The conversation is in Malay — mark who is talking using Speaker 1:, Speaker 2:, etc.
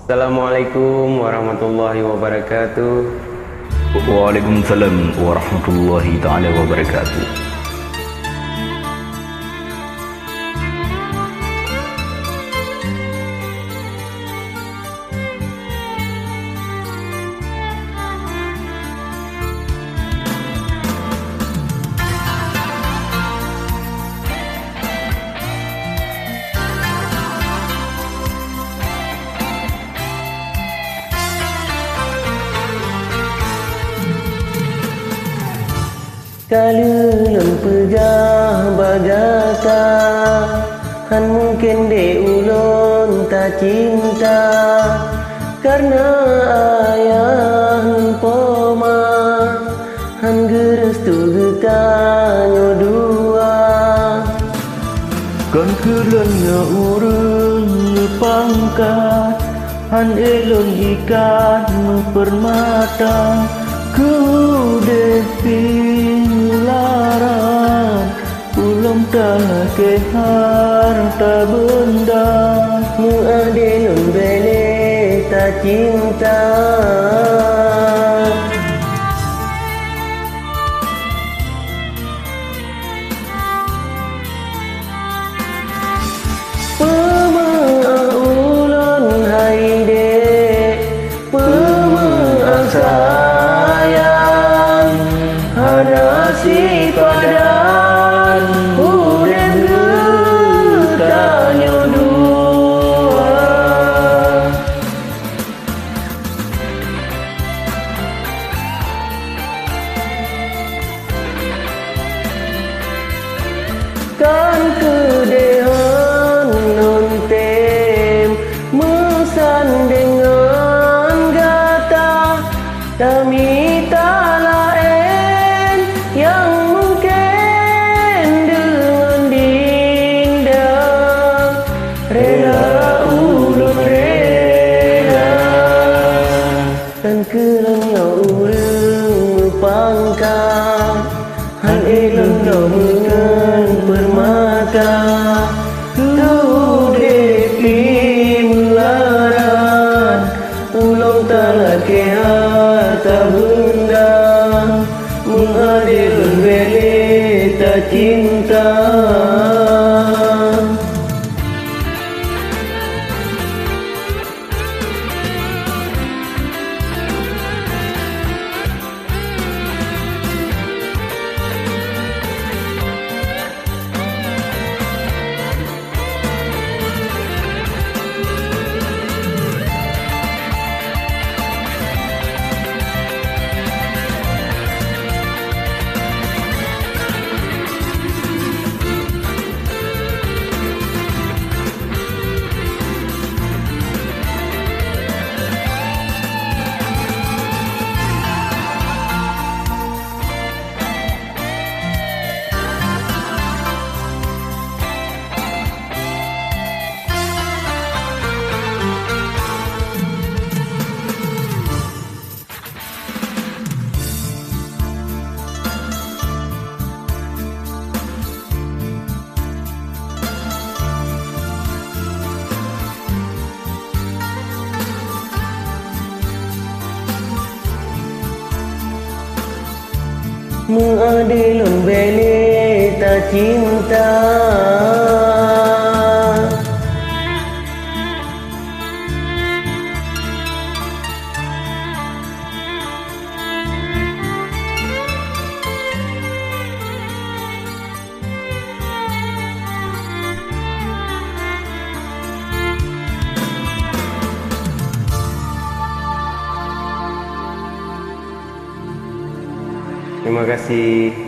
Speaker 1: Assalamualaikum warahmatullahi wabarakatuh.
Speaker 2: Waalaikumsalam warahmatullahi taala wabarakatuh.
Speaker 3: Kalulun pejah bagata Han mungkin de ulun tak cinta Karena ayah poma Han gerestu getanyo dua
Speaker 2: Kan kelanya urun pangkat Han elon ikat permata Kude pinglaran Ulam tak ke harta benda
Speaker 3: Muadelun bele tak cinta Pemaaf ulun haide Pemaaf sayang Hana si padan Udah getanyo dua Kan kedehan nontem Mesan dengan gata Kami tak lain yang mungkin dengan dinda Rela ulun rela Dan kerana urung pangkat Han elon no mengen permata Kudepi melaran Ulong tak ke harta benda Mengadil beli tak cinta Mengadilun beli tak cinta
Speaker 1: Terima kasih.